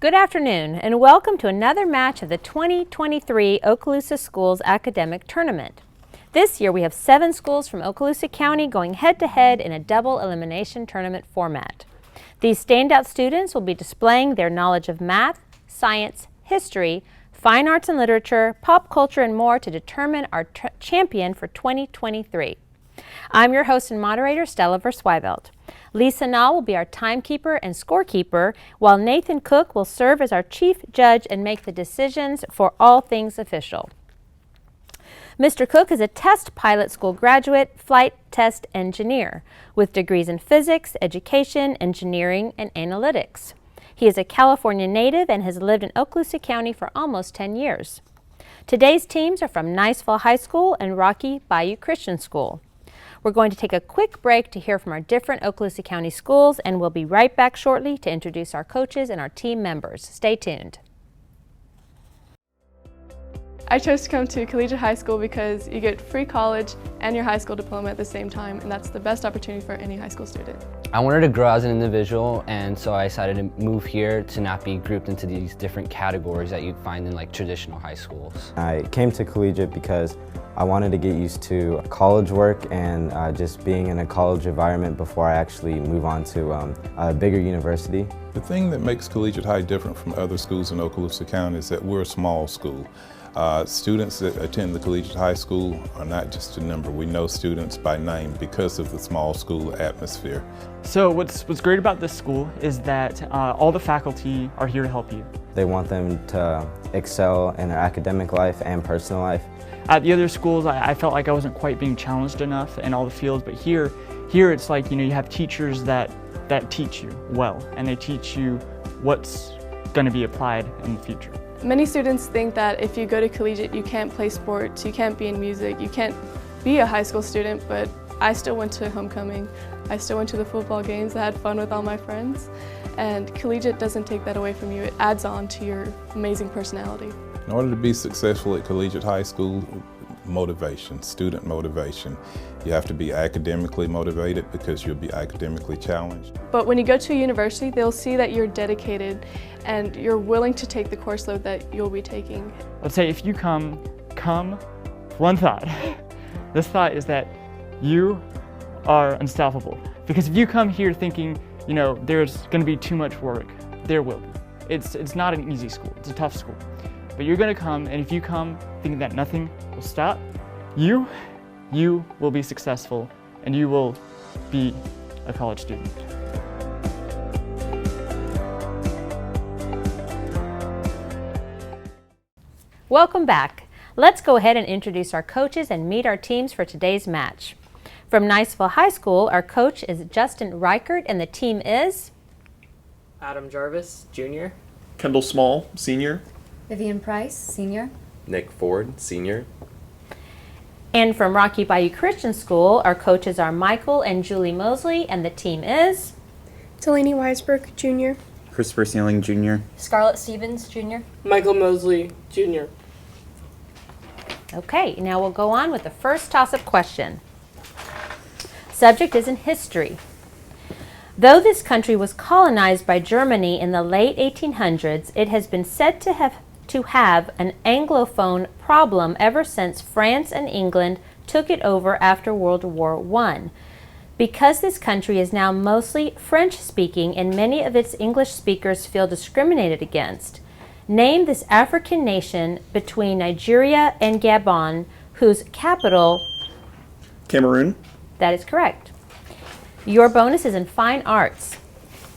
Good afternoon and welcome to another match of the 2023 Okaloosa Schools Academic Tournament. This year we have 7 schools from Okaloosa County going head-to-head in a double elimination tournament format. These standout students will be displaying their knowledge of math, science, history, fine arts and literature, pop culture, and more to determine our champion for 2023. I'm your host and moderator, Stella Versweivelt. Lisa Nall will be our timekeeper and scorekeeper, while Nathan Cook will serve as our chief judge and make the decisions for all things official. Mr. Cook is a test pilot school graduate, flight test engineer, with degrees in physics, education, engineering, and analytics. He is a California native and has lived in Okaloosa County for almost 10 years. Today's teams are from Niceville High School and Rocky Bayou Christian School. We're going to take a quick break to hear from our different Okaloosa County schools, and we'll be right back shortly to introduce our coaches and our team members. Stay tuned. I chose to come to Collegiate High School because you get free college and your high school diploma at the same time, and that's the best opportunity for any high school student. I wanted to grow as an individual, and so I decided to move here to not be grouped into these different categories that you'd find in like traditional high schools. I came to Collegiate because I wanted to get used to college work and just being in a college environment before I actually move on to a bigger university. The thing that makes Collegiate High different from other schools in Okaloosa County is that we're a small school. Students that attend the Collegiate High School are not just a number. We know students by name because of the small school atmosphere. So what's great about this school is that all the faculty are here to help you. They want them to excel in their academic life and personal life. At the other schools, I felt like I wasn't quite being challenged enough in all the fields, but here it's like, you have teachers that teach you well, and they teach you what's going to be applied in the future. Many students think that if you go to Collegiate, you can't play sports, you can't be in music, you can't be a high school student, but I still went to homecoming. I still went to the football games, I had fun with all my friends, and Collegiate doesn't take that away from you. It adds on to your amazing personality. In order to be successful at Collegiate High School, motivation, student motivation. You have to be academically motivated because you'll be academically challenged. But when you go to a university, they'll see that you're dedicated and you're willing to take the course load that you'll be taking. Let's say if you come one thought. This thought is that you are unstoppable. Because if you come here thinking, there's going to be too much work, there will be. It's not an easy school, it's a tough school. But you're going to come, and if you come thinking that nothing will stop, you will be successful, and you will be a college student. Welcome back. Let's go ahead and introduce our coaches and meet our teams for today's match. From Niceville High School, our coach is Justin Reichert, and the team is Adam Jarvis, Jr. Kendall Small, Senior. Vivian Price, Senior. Nick Ford, Senior. And from Rocky Bayou Christian School, our coaches are Michael and Julie Mosley, and the team is Delaney Weisberg, Jr. Christopher Sealing, Jr. Scarlett Stevens, Jr. Michael Mosley, Jr. Okay, now we'll go on with the first toss-up question. Subject is in history. Though this country was colonized by Germany in the late 1800s, it has been said to have an Anglophone problem ever since France and England took it over after World War I. Because this country is now mostly French-speaking and many of its English speakers feel discriminated against, name this African nation between Nigeria and Gabon, whose capital... Cameroon. That is correct. Your bonus is in fine arts.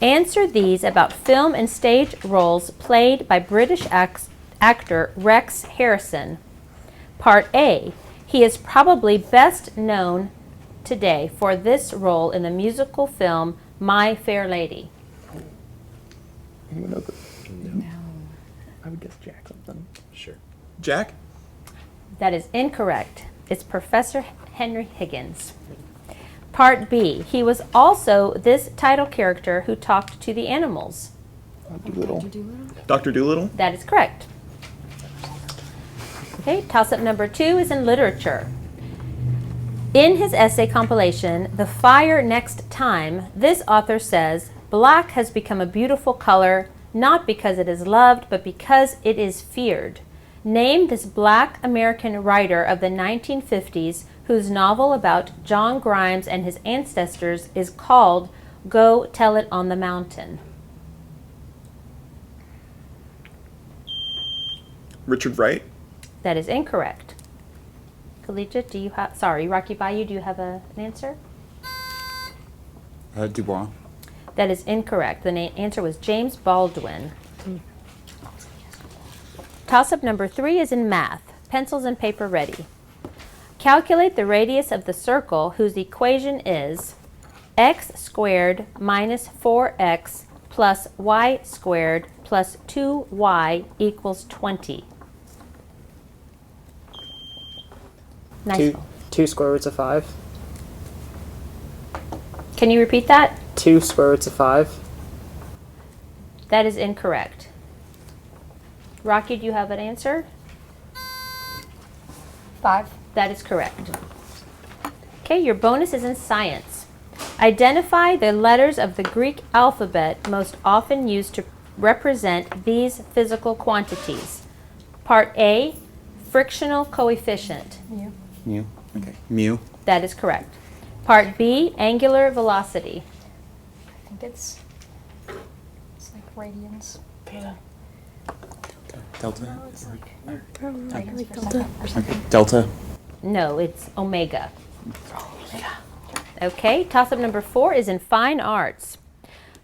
Answer these about film and stage roles played by British actor Rex Harrison. Part A. He is probably best known today for this role in the musical film My Fair Lady. No. I would guess Jack something. Sure. Jack? That is incorrect. It's Professor Henry Higgins. Part B. He was also this title character who talked to the animals. Dr. Dolittle? That is correct. Okay, toss-up number 2 is in literature. In his essay compilation, The Fire Next Time, this author says, black has become a beautiful color, not because it is loved, but because it is feared. Name this Black American writer of the 1950s whose novel about John Grimes and his ancestors is called Go Tell It on the Mountain. Richard Wright. That is incorrect. Collegiate, do you have, sorry, Rocky Bayou, do you have an answer? Dubois. That is incorrect. The answer was James Baldwin. Toss-up number 3 is in math. Pencils and paper ready. Calculate the radius of the circle whose equation is x squared minus 4x plus y squared plus 2y equals 20. Nice. Two square roots of 5. Can you repeat that? 2 square roots of 5. That is incorrect. Rocky, do you have an answer? 5. That is correct. Okay, your bonus is in science. Identify the letters of the Greek alphabet most often used to represent these physical quantities. Part A, frictional coefficient. Mu. Okay. Mu. That is correct. Part B, angular velocity. I think it's like radians. Delta. No, it's like Probably radians per delta. second or something. Delta. No, it's omega. Okay, toss-up number 4 is in fine arts.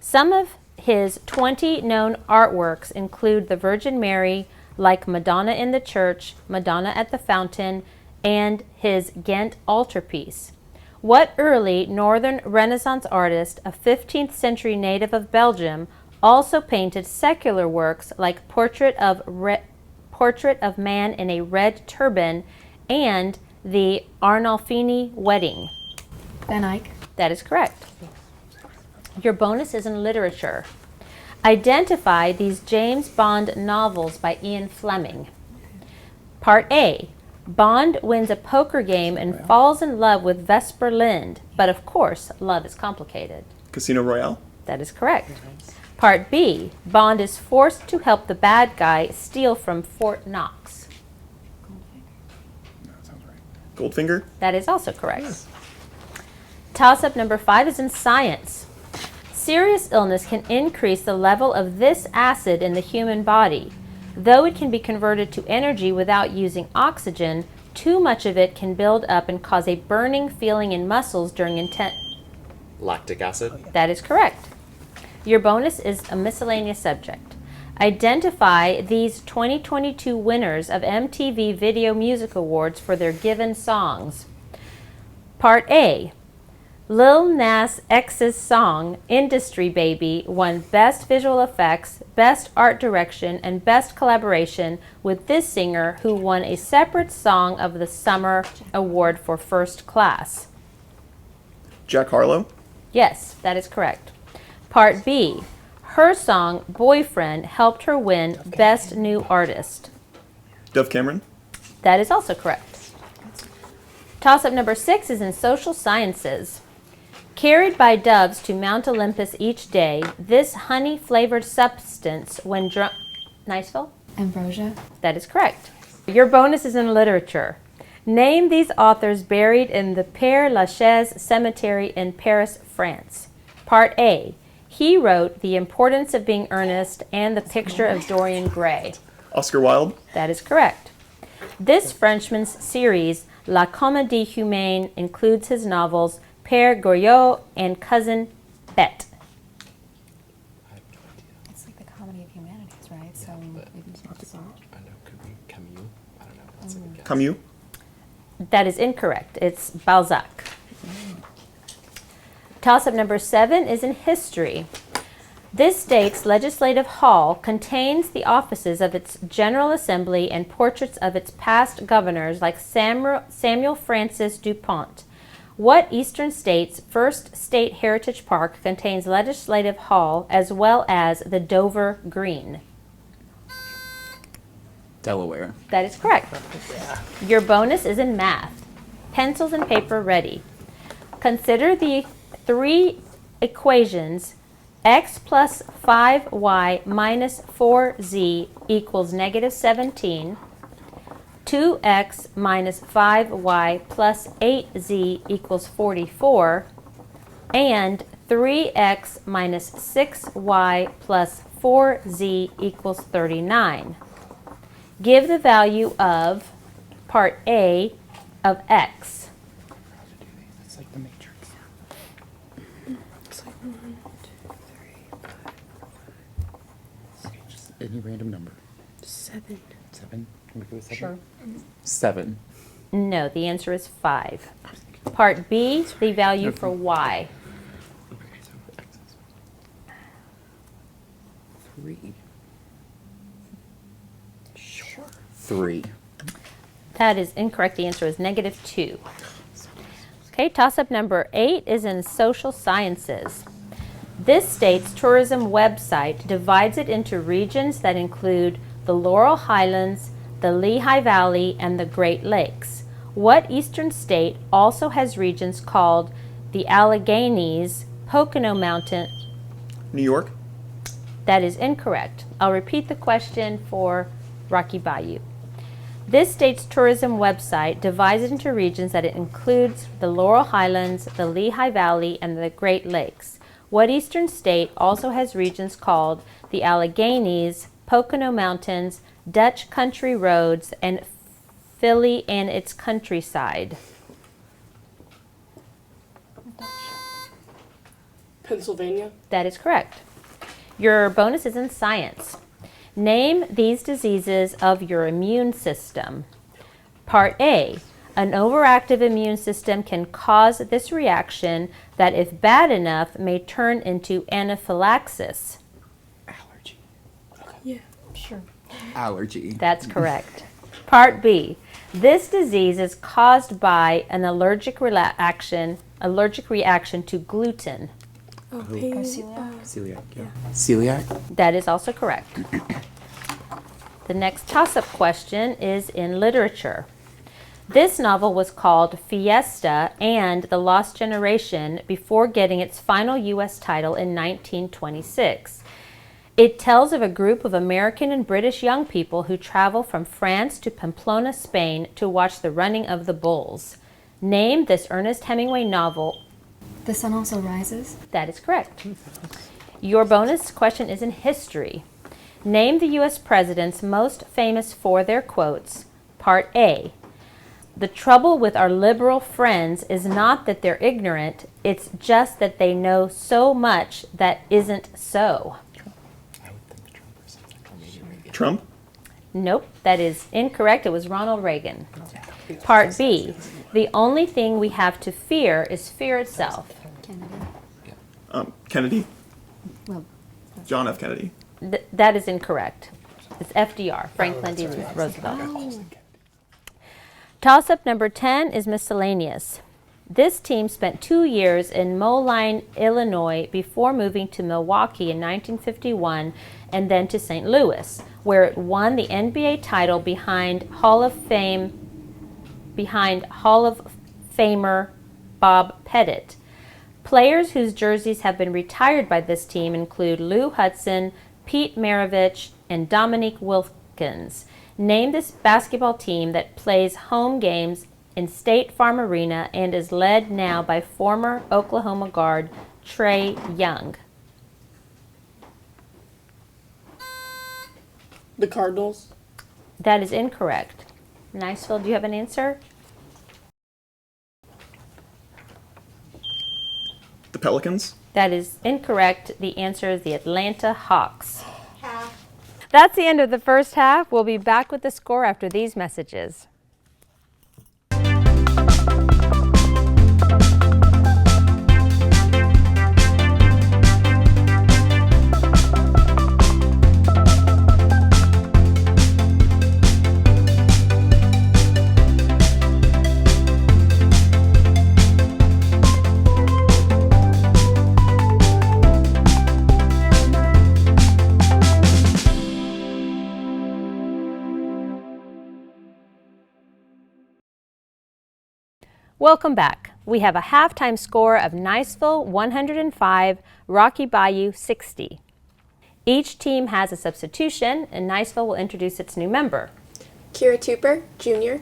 Some of his 20 known artworks include the Virgin Mary, like Madonna in the Church, Madonna at the Fountain, and his Ghent altarpiece. What early Northern Renaissance artist, a 15th century native of Belgium, also painted secular works like Portrait of Man in a Red Turban and the Arnolfini Wedding? Van Eyck. That is correct. Your bonus is in literature. Identify these James Bond novels by Ian Fleming. Part A. Bond wins a poker game and falls in love with Vesper Lind, but of course, love is complicated. Casino Royale. That is correct. Part B. Bond is forced to help the bad guy steal from Fort Knox. Goldfinger. That is also correct. Toss-up number 5 is in science. Serious illness can increase the level of this acid in the human body. Though it can be converted to energy without using oxygen, too much of it can build up and cause a burning feeling in muscles during intense... Lactic acid. That is correct. Your bonus is a miscellaneous subject. Identify these 2022 winners of MTV Video Music Awards for their given songs. Part A. Lil Nas X's song, Industry Baby, won Best Visual Effects, Best Art Direction, and Best Collaboration with this singer who won a separate Song of the Summer award for First Class. Jack Harlow. Yes, that is correct. Part B. Her song, Boyfriend, helped her win Best New Artist. Dove Cameron. That is also correct. Toss-up number 6 is in social sciences. Carried by doves to Mount Olympus each day, this honey-flavored substance, when drunk... Niceville? Ambrosia. That is correct. Your bonus is in literature. Name these authors buried in the Père Lachaise Cemetery in Paris, France. Part A. He wrote The Importance of Being Earnest and The Picture of Dorian Gray. Oscar Wilde. That is correct. This Frenchman's series, La Comédie Humaine, includes his novels Père Goriot and Cousin Bette. It's like the comedy of humanities, right? So maybe it's not the I know, could be Camus. I don't know. That's a good guess. Camus. That is incorrect. It's Balzac. Toss-up number 7 is in history. This state's legislative hall contains the offices of its General Assembly and portraits of its past governors like Samuel Francis DuPont. What eastern state's first state heritage park contains legislative hall as well as the Dover Green? Delaware. That is correct. Your bonus is in math. Pencils and paper ready. Consider the 3 equations x plus 5y minus 4z equals negative 17, 2x minus 5y plus 8z equals 44, and 3x minus 6y plus 4z equals 39. Give the value of part A of x. It's like the Matrix. It's like 1, 2, 3, 5, Any random number. 7. 7? Can we go with 7? Sure. 7. No, the answer is 5. Part B, the value for y. Okay, so X is 3. Sure. 3. That is incorrect. The answer is negative 2. Okay, toss-up number 8 is in social sciences. This state's tourism website divides it into regions that include the Laurel Highlands, the Lehigh Valley, and the Great Lakes. What eastern state also has regions called the Alleghenies, Pocono Mountain? New York. That is incorrect. I'll repeat the question for Rocky Bayou. This state's tourism website divides it into regions that it includes the Laurel Highlands, the Lehigh Valley, and the Great Lakes. What eastern state also has regions called the Alleghenies, Pocono Mountains, Dutch Country Roads, and Philly and its countryside? Pennsylvania. That is correct. Your bonus is in science. Name these diseases of your immune system. Part A, an overactive immune system can cause this reaction that, if bad enough, may turn into anaphylaxis. Allergy. Yeah. Sure. Allergy. That's correct. Part B, this disease is caused by an allergic reaction to gluten. Oh, Celiac. Yeah. Celiac. That is also correct. The next toss-up question is in literature. This novel was called Fiesta and the Lost Generation before getting its final U.S. title in 1926. It tells of a group of American and British young people who travel from France to Pamplona, Spain to watch the running of the bulls. Name this Ernest Hemingway novel. The sun also rises. That is correct. Your bonus question is in history. Name the U.S. presidents most famous for their quotes. Part A. The trouble with our liberal friends is not that they're ignorant, it's just that they know so much that isn't so. I would think Trump or something. Or maybe Reagan. Trump. Nope, that is incorrect. It was Ronald Reagan. Part B. The only thing we have to fear is fear itself. Kennedy. Kennedy. Well, John F. Kennedy. That is incorrect. It's FDR, Franklin D. Roosevelt. Oh. Toss-up number 10 is miscellaneous. This team spent 2 years in Moline, Illinois before moving to Milwaukee in 1951 and then to St. Louis, where it won the NBA title behind Hall of Famer Bob Pettit. Players whose jerseys have been retired by this team include Lou Hudson, Pete Maravich, and Dominique Wilkins. Name this basketball team that plays home games in State Farm Arena and is led now by former Oklahoma guard Trae Young. The Cardinals. That is incorrect. Niceville, do you have an answer? The Pelicans. That is incorrect. The answer is the Atlanta Hawks. That's the end of the first half. We'll be back with the score after these messages. Welcome back. we have a halftime score of Niceville 105, Rocky Bayou 60. Each team has a substitution, and Niceville will introduce its new member. Kira Tupper, junior.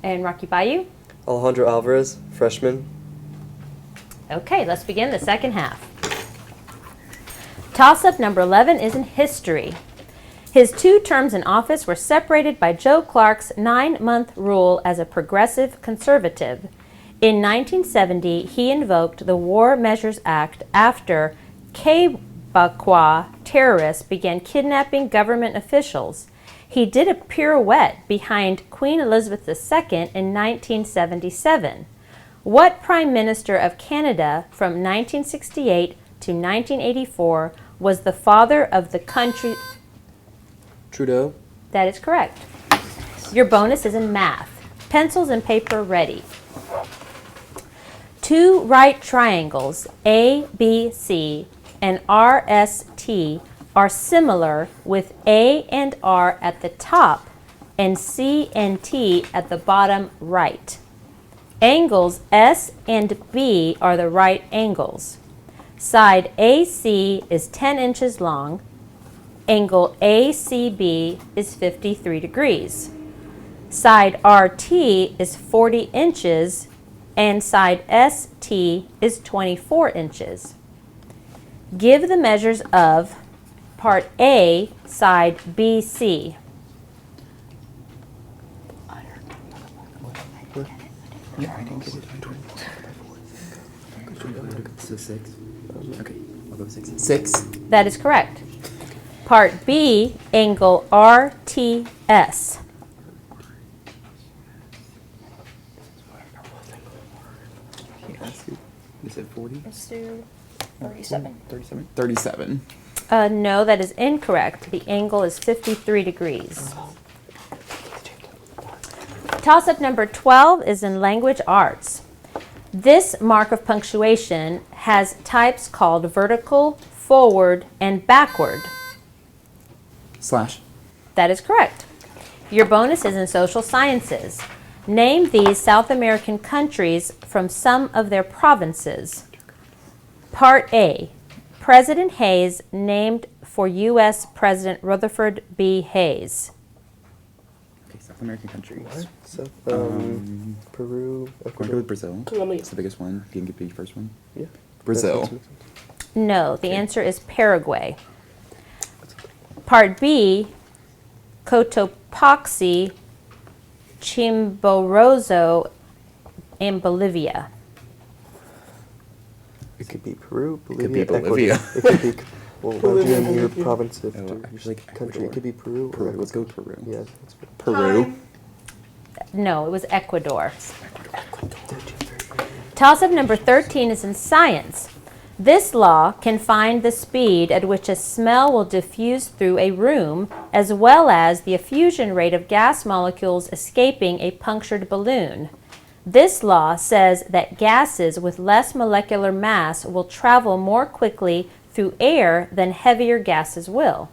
And Rocky Bayou? Alejandro Alvarez, freshman. Okay, let's begin the second half. Toss-up number 11 is in history. His 2 terms in office were separated by Joe Clark's 9-month rule as a progressive conservative. In 1970, he invoked the War Measures Act after Quebecois terrorists began kidnapping government officials. He did a pirouette behind Queen Elizabeth II in 1977. What Prime Minister of Canada from 1968 to 1984 was the father of the country? Trudeau. That is correct. Your bonus is in math. Pencils and paper ready. 2 right triangles, ABC and RST, are similar with A and R at the top and C and T at the bottom right. Angles S and B are the right angles. Side AC is 10 inches long. Angle ACB is 53 degrees. Side RT is 40 inches and side ST is 24 inches. Give the measures of part A, side BC. Yeah, I didn't get it. So 6. Okay, I'll go 6. 6. That is correct. Part B, angle RTS. You said 40? Let's do 37. 37. 37. No, that is incorrect. The angle is 53 degrees. Toss-up number 12 is in language arts. This mark of punctuation has types called vertical, forward, and backward. Slash. That is correct. Your bonus is in social sciences. Name these South American countries from some of their provinces. Part A, President Hayes named for U.S. President Rutherford B. Hayes. Okay, South American countries. What? Peru, We're Ecuador. go with Brazil. Colombia. It's the biggest one. You can get the first one. Yeah. Brazil. No, the answer is Paraguay. Part B, Cotopaxi, Chimborazo, and Bolivia. It could be Peru, It Bolivia, could be Ecuador. Bolivia. It could be, well, Bolivia, name your Bolivia. province of Oh, actually, country. It could be Peru. or Peru. Let's go Ecuador. with Peru. Yeah, that's good. Peru. No, it was Ecuador. Toss-up number 13 is in science. This law can find the speed at which a smell will diffuse through a room, as well as the effusion rate of gas molecules escaping a punctured balloon. This law says that gases with less molecular mass will travel more quickly through air than heavier gases will.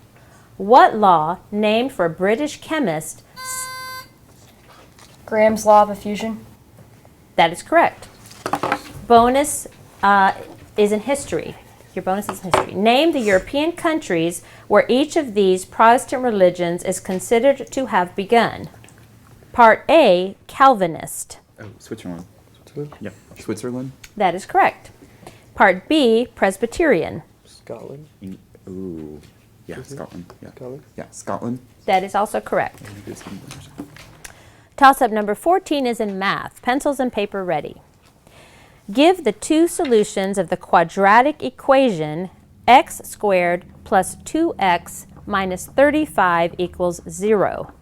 What law, named for a British chemist? Graham's law of diffusion. That is correct. Bonus is in history. Your bonus is in history. Name the European countries where each of these Protestant religions is considered to have begun. Part A, Calvinist. Oh, Switzerland. Switzerland? Yeah. Switzerland. That is correct. Part B, Presbyterian. Scotland. Ooh. Yeah, Scotland. Yeah. Scotland. Yeah, Scotland. That is also correct. Toss-up number 14 is in math. Pencils and paper ready. Give the 2 solutions of the quadratic equation x squared plus 2x minus 35 equals 0.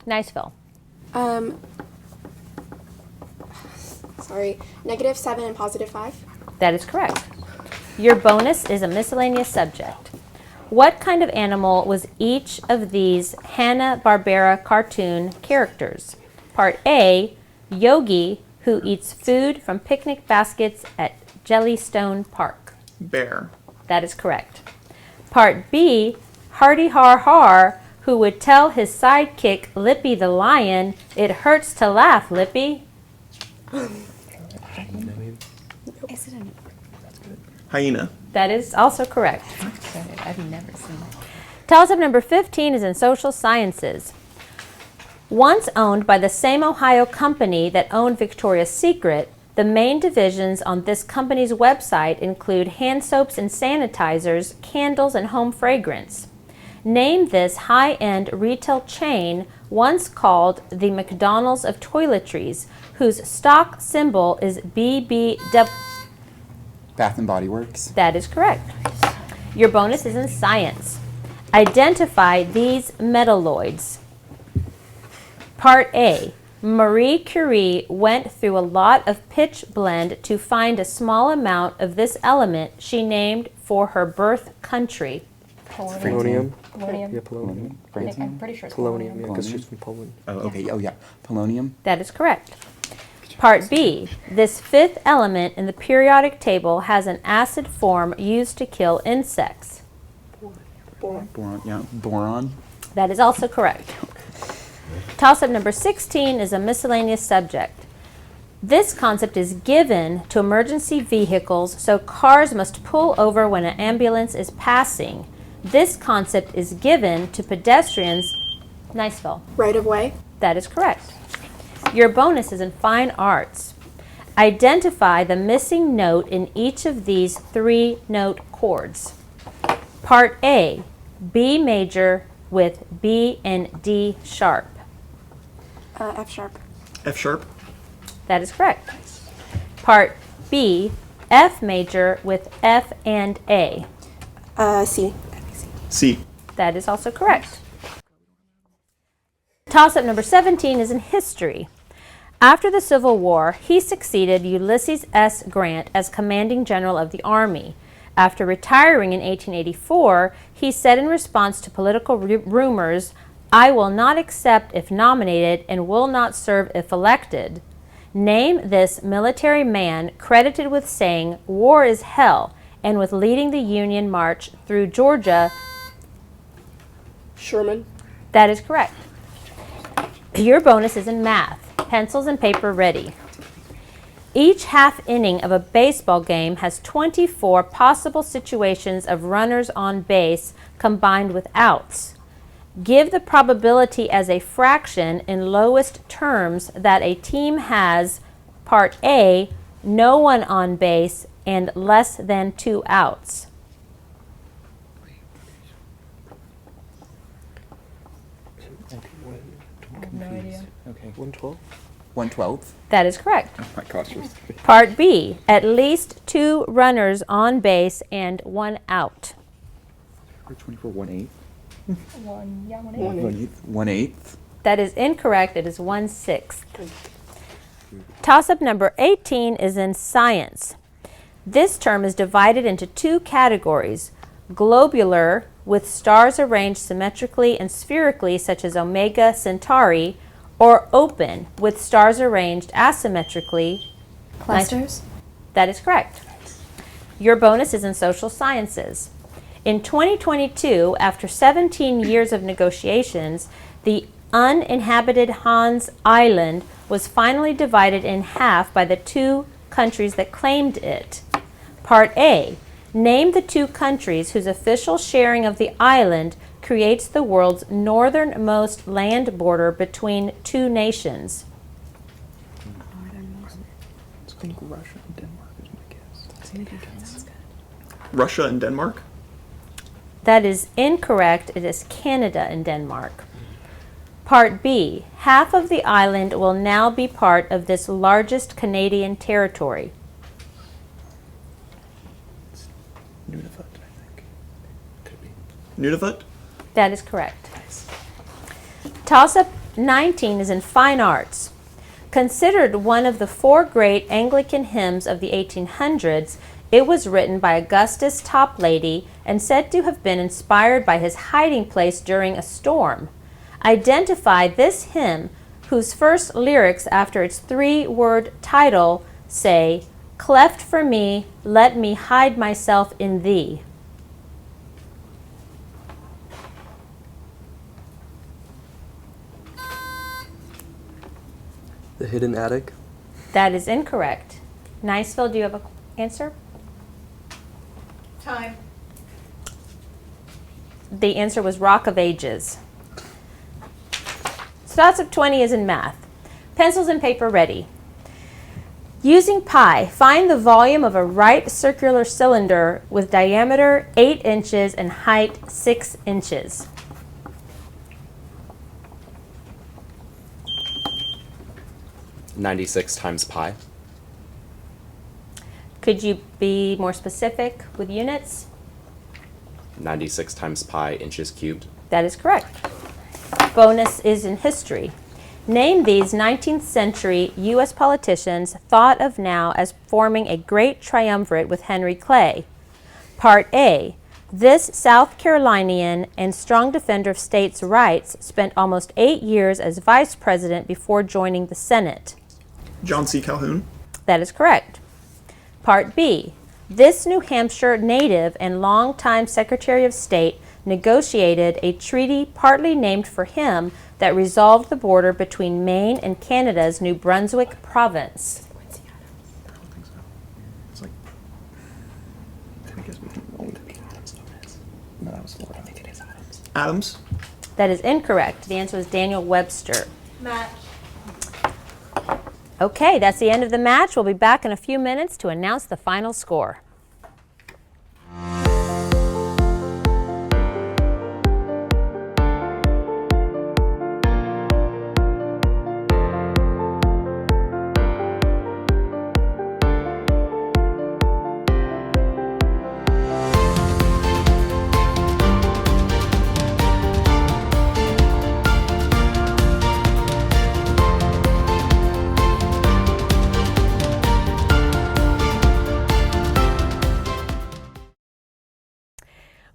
Niceville. Sorry, -7 and +5. That is correct. Your bonus is a miscellaneous subject. What kind of animal was each of these Hanna-Barbera cartoon characters? Part A, Yogi, who eats food from picnic baskets at Jellystone Park. Bear. That is correct. Part B, Hardy Har Har, who would tell his sidekick, Lippy the lion, "It hurts to laugh, Lippy"? Is it an Hyena. That is also correct. okay? I've never seen that. Toss-up number 15 is in social sciences. Once owned by the same Ohio company that owned Victoria's Secret, the main divisions on this company's website include hand soaps and sanitizers, candles, and home fragrance. Name this high-end retail chain once called the McDonald's of toiletries, whose stock symbol is BBW. Bath and Body Works. That is correct. Your bonus is in science. Identify these metalloids. Part A. Marie Curie went through a lot of pitch blende to find a small amount of this element she named for her birth country. Polonium. Polonium. Yeah, polonium. I'm pretty sure it's Polonium, yeah, because Polonium. she's from Poland. Oh, okay. Oh, yeah. Polonium. That is correct. Part B. This fifth element in the periodic table has an acid form used to kill insects. Boron. Yeah. Boron. That is also correct. Toss-up number 16 is a miscellaneous subject. This concept is given to emergency vehicles, so cars must pull over when an ambulance is passing. This concept is given to pedestrians. Niceville. Right of way. That is correct. Your bonus is in fine arts. Identify the missing note in each of these 3-note chords. Part A, B major with B and D sharp. F sharp. F sharp. That is correct. Part B, F major with F and A. C. C. That is also correct. Toss-up number 17 is in history. After the Civil War, he succeeded Ulysses S. Grant as commanding general of the Army. After retiring in 1884, he said in response to political rumors, "I will not accept if nominated and will not serve if elected." Name this military man credited with saying, "War is hell," and with leading the Union March through Georgia. Sherman. That is correct. Your bonus is in math. Pencils and paper ready. Each half inning of a baseball game has 24 possible situations of runners on base combined with outs. Give the probability as a fraction in lowest terms that a team has Part A, no one on base and less than 2 outs. I have no idea. Okay. 112? 1/12. That is correct. Oh my gosh. Part B, at least 2 runners on base and 1 out. 24. 1/8. 1/8. 1/8. That is incorrect. It is 1/6. Toss-up number 18 is in science. This term is divided into 2 categories: globular, with stars arranged symmetrically and spherically, such as Omega Centauri, or open, with stars arranged asymmetrically. Clusters. That is correct. Your bonus is in social sciences. In 2022, after 17 years of negotiations, the uninhabited Hans Island was finally divided in half by the 2 countries that claimed it. Part A, name the 2 countries whose official sharing of the island creates the world's northernmost land border between 2 nations. I think Russia and Denmark is my guess. Russia and Denmark. That is incorrect. It is Canada and Denmark. Part B, half of the island will now be part of this largest Canadian territory. Nunavut, I think. Could be. Nunavut. That is correct. Toss-up 19 is in fine arts. Considered one of the 4 great Anglican hymns of the 1800s, it was written by Augustus Toplady and said to have been inspired by his hiding place during a storm. Identify this hymn whose first lyrics after its 3-word title say, "Cleft for me, let me hide myself in thee." The hidden attic. That is incorrect. Niceville, do you have an answer? Time. The answer was Rock of Ages. Spots of 20 is in math. Pencils and paper ready. Using pi, find the volume of a right circular cylinder with diameter 8 inches and height 6 inches. .96 times pi. Could you be more specific with units? 96 times pi inches cubed. That is correct. Bonus is in history. Name these 19th century U.S. politicians thought of now as forming a great triumvirate with Henry Clay. Part A. This South Carolinian and strong defender of states' rights spent almost 8 years as vice president before joining the Senate. John C. Calhoun. That is correct. Part B. This New Hampshire native and longtime Secretary of State negotiated a treaty partly named for him that resolved the border between Maine and Canada's New Brunswick province. I don't think so. It's like, I guess we can only be Adams. No, that was Florida. I think it is Adams. Adams. That is incorrect. The answer is Daniel Webster. Match. Okay, that's the end of the match. We'll be back in a few minutes to announce the final score.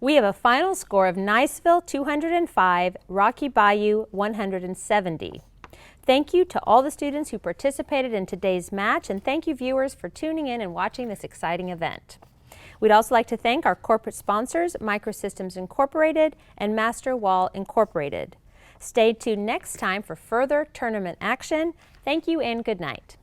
We have a final score of Niceville 205, Rocky Bayou 170. Thank you to all the students who participated in today's match, and thank you viewers for tuning in and watching this exciting event. We'd also like to thank our corporate sponsors, Microsystems Incorporated and Master Wall Incorporated. Stay tuned next time for further tournament action. Thank you and good night.